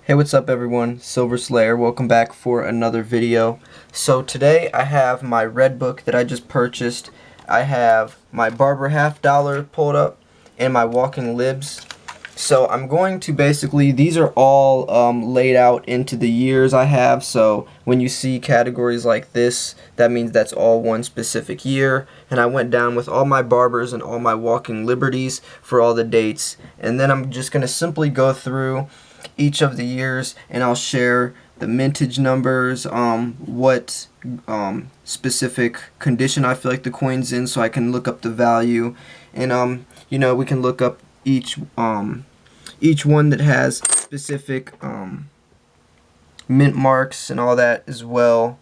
Hey, what's up everyone? Silver Slayer, welcome back for another video. So today I have my red book that I just purchased. I have my Barber $50 pulled up and my walking libs. So I'm going to basically, these are all laid out into the years I have. So when you see categories like this, that means that's all one specific year. And I went down with all my Barbers and all my walking liberties for all the dates. And then I'm just going to simply go through each of the years and I'll share the mintage numbers, what specific condition I feel like the coin's in, so I can look up the value, and we can look up each one that has specific mint marks and all that as well,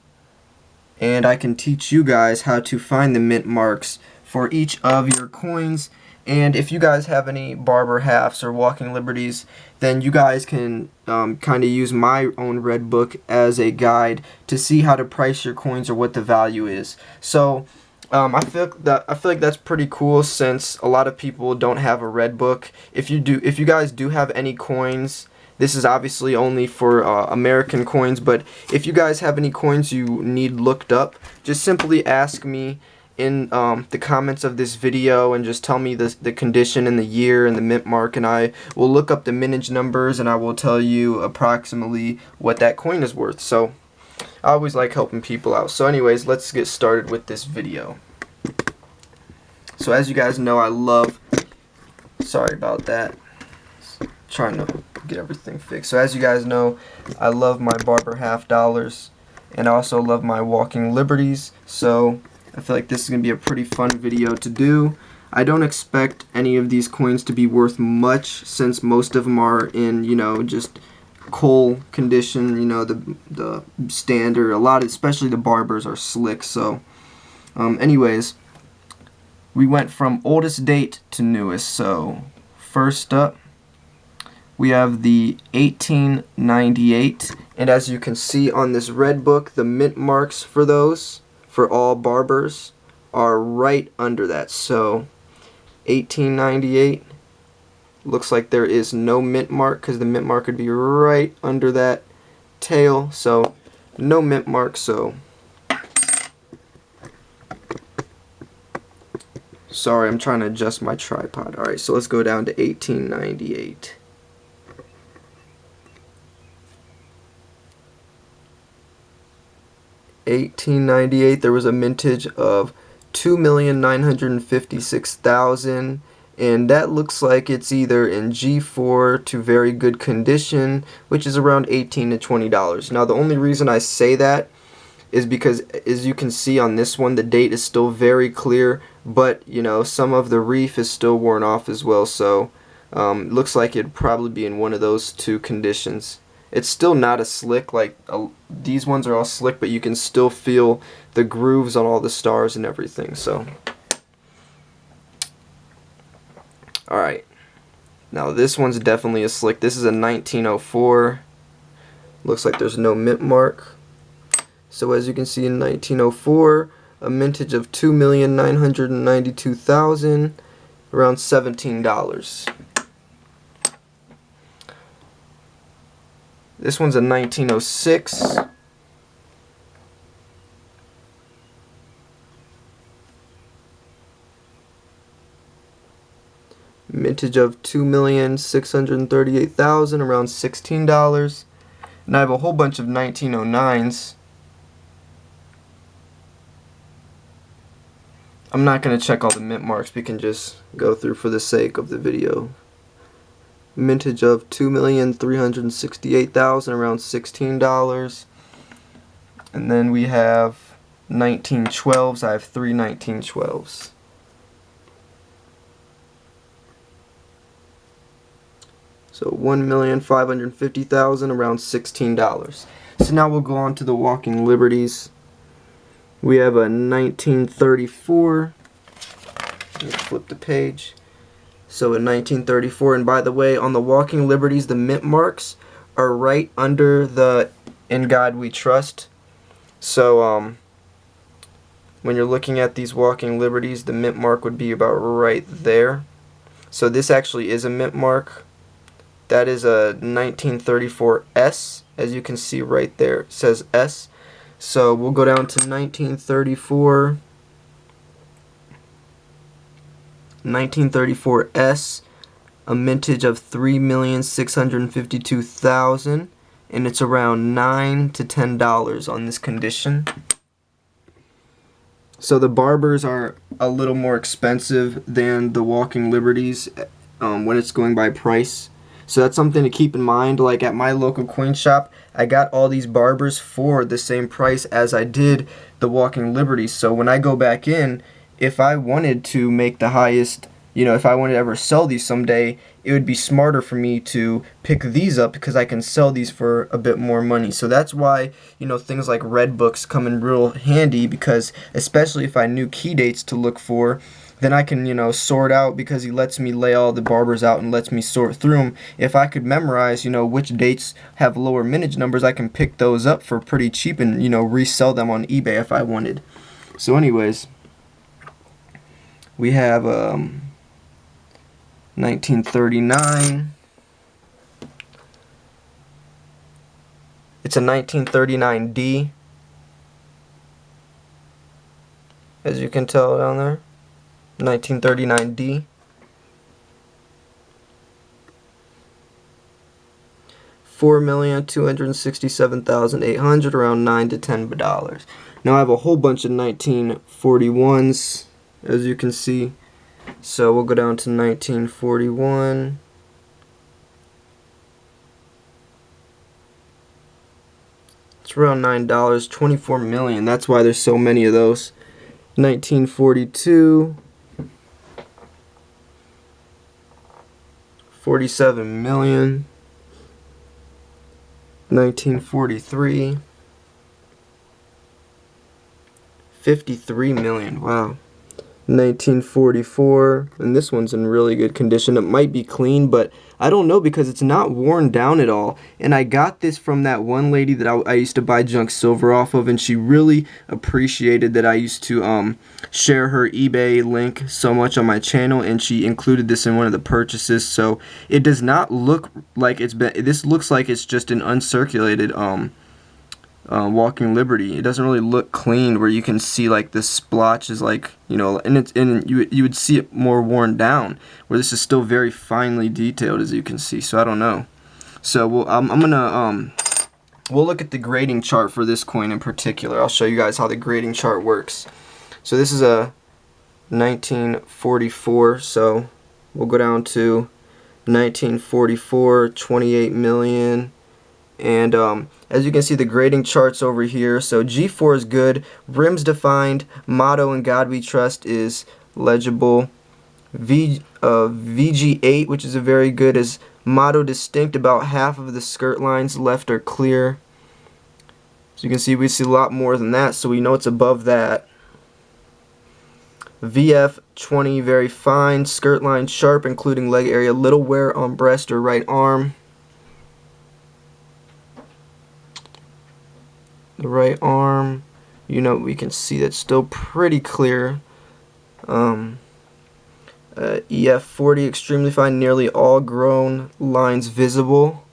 and I can teach you guys how to find the mint marks for each of your coins. And if you guys have any Barber halves or walking liberties, then you guys can kind of use my own red book as a guide to see how to price your coins or what the value is. So I feel like that's pretty cool, since a lot of people don't have a red book. If you guys do have any coins, this is obviously only for American coins, but if you guys have any coins you need looked up, just simply ask me in the comments of this video and just tell me the condition and the year and the mint mark, and I will look up the mintage numbers and I will tell you approximately what that coin is worth. So I always like helping people out. So anyways, let's get started with this video. So as you guys know, I love, sorry about that, trying to get everything fixed. So as you guys know, I love my Barber $50 and I also love my walking liberties. So I feel like this is going to be a pretty fun video to do. I don't expect any of these coins to be worth much, since most of them are in, just coal condition, the standard. A lot, especially the Barbers, are slick. So anyways, we went from oldest date to newest. So first up, we have the 1898, and as you can see on this red book, the mint marks for those, for all Barbers, are right under that. So 1898, looks like there is no mint mark, because the mint mark would be right under that tail. So no mint mark. So sorry, I'm trying to adjust my tripod. Alright, so let's go down to 1898. There was a mintage of 2,956,000, and that looks like it's either in G4 to very good condition, which is around $18 to $20. Now the only reason I say that is because, as you can see on this one, the date is still very clear, but some of the reef is still worn off as well. So it looks like it'd probably be in one of those two conditions. It's still not as slick, like these ones are all slick, but you can still feel the grooves on all the stars and everything. So alright, now this one's definitely a slick. This is a 1904. Looks like there's no mint mark. So as you can see, in 1904, a mintage of 2,992,000, around $17. This one's a 1906. Mintage of 2,638,000, around $16. And I have a whole bunch of 1909s. I'm not going to check all the mint marks, we can just go through for the sake of the video. Mintage of 2,368,000, around $16. And then we have 1912s. I have three 1912s. So 1,550,000, around $16. So now we'll go on to the walking liberties. We have a 1934. Let me flip the page. So in 1934, and by the way, on the walking liberties, the mint marks are right under the "In God We Trust." So when you're looking at these walking liberties, the mint mark would be about right there. So this actually is a mint mark That is a 1934 S. As you can see right there, it says S. So we'll go down to 1934. 1934 S, a mintage of 3,652,000, and it's around $9 to $10 on this condition. So the Barbers are a little more expensive than the Walking Liberties when it's going by price. So that's something to keep in mind. Like at my local coin shop, I got all these Barbers for the same price as I did the Walking Liberties. So when I go back in, if I wanted to make the highest, if I wanted to ever sell these someday, it would be smarter for me to pick these up because I can sell these for a bit more money. So that's why, things like red books come in real handy, because especially if I knew key dates to look for, then I can, sort out, because he lets me lay all the Barbers out and lets me sort through them. If I could memorize, which dates have lower mintage numbers, I can pick those up for pretty cheap and, resell them on eBay if I wanted. So anyways, we have 1939. It's a 1939D, as you can tell down there. 1939D. 4,267,800, around $9 to $10. Now I have a whole bunch of 1941s, as you can see. So we'll go down to 1941. It's around $9, 24 million. That's why there's so many of those. 1942. 47 million. 1943. 53 million. Wow. 1944, and this one's in really good condition. It might be clean, but I don't know because it's not worn down at all. And I got this from that one lady that I used to buy junk silver off of, and she really appreciated that I used to share her eBay link so much on my channel, and she included this in one of the purchases. So it does not look like it's been, this looks like it's just an uncirculated Walking Liberty. It doesn't really look clean, where you can see like the splotches, like and you would see it more worn down, where this is still very finely detailed, as you can see. So I don't know. So we'll look at the grading chart for this coin in particular. I'll show you guys how the grading chart works. So this is a 1944. So we'll go down to 1944, 28 million. And as you can see, the grading charts over here. So G4 is good, rims defined, motto "In God We Trust" is legible. VG8, which is a very good, is motto distinct. About half of the skirt lines left are clear. So you can see we see a lot more than that, so we know it's above that. VF20, very fine, skirt line sharp, including leg area, little wear on breast or right arm. The right arm, we can see that's still pretty clear. EF40, extremely fine, nearly all grown lines visible.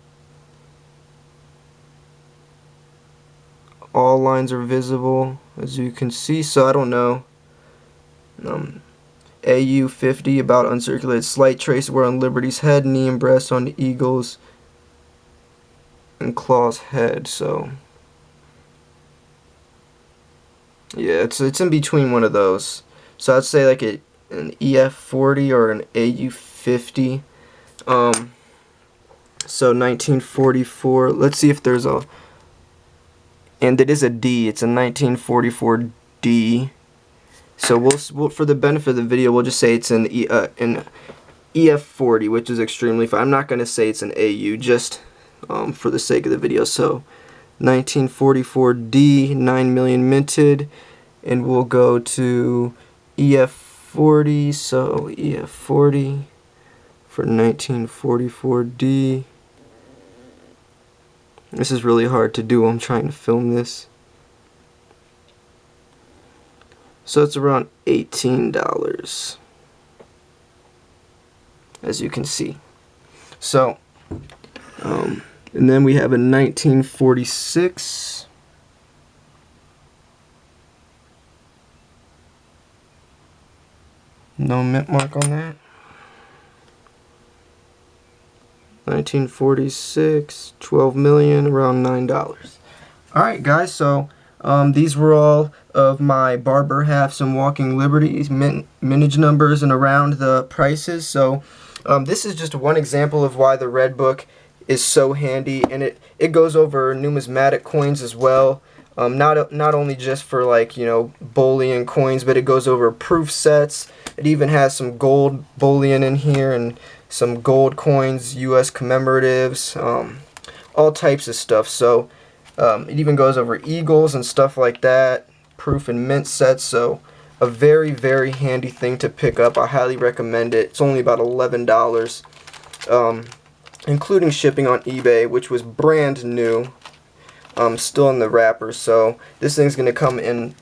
All lines are visible, as you can see, so I don't know. AU50, about uncirculated, slight trace wear on Liberty's head, knee and breast on the Eagles and Claw's head. So yeah, it's in between one of those. So I'd say like an EF40 or an AU50. So 1944. Let's see if there's a, and it is a D. It's a 1944 D. So we'll for the benefit of the video, we'll just say it's an EF40, which is extremely fine. I'm not going to say it's an AU, just for the sake of the video. So 1944 D, 9 million minted, and we'll go to EF40. So EF40 for 1944 D. This is really hard to do. I'm trying to film this. So it's around $18, as you can see. So And then we have a 1946. No mint mark on that. 1946, 12 million, around $9. Alright guys, so these were all of my Barber halves and Walking Liberties, mintage numbers, and around the prices. So this is just one example of why the Red Book is so handy, and it goes over numismatic coins as well. Not only just for, like, you know, bullion coins, but it goes over proof sets. It even has some gold bullion in here and some gold coins, U.S. commemoratives, all types of stuff. So it even goes over eagles and stuff like that, proof and mint sets. So a very, very handy thing to pick up. I highly recommend it. It's only about $11, including shipping on eBay, which was brand new, still in the wrapper. So this thing's going to come in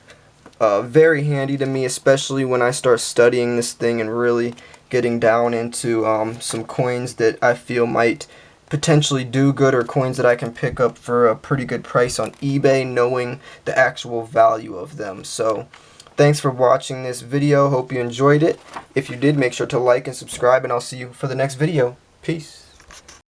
very handy to me, especially when I start studying this thing and really getting down into some coins that I feel might potentially do good, or coins that I can pick up for a pretty good price on eBay, knowing the actual value of them. So thanks for watching this video. Hope you enjoyed it. If you did, make sure to like and subscribe, and I'll see you for the next video. Peace.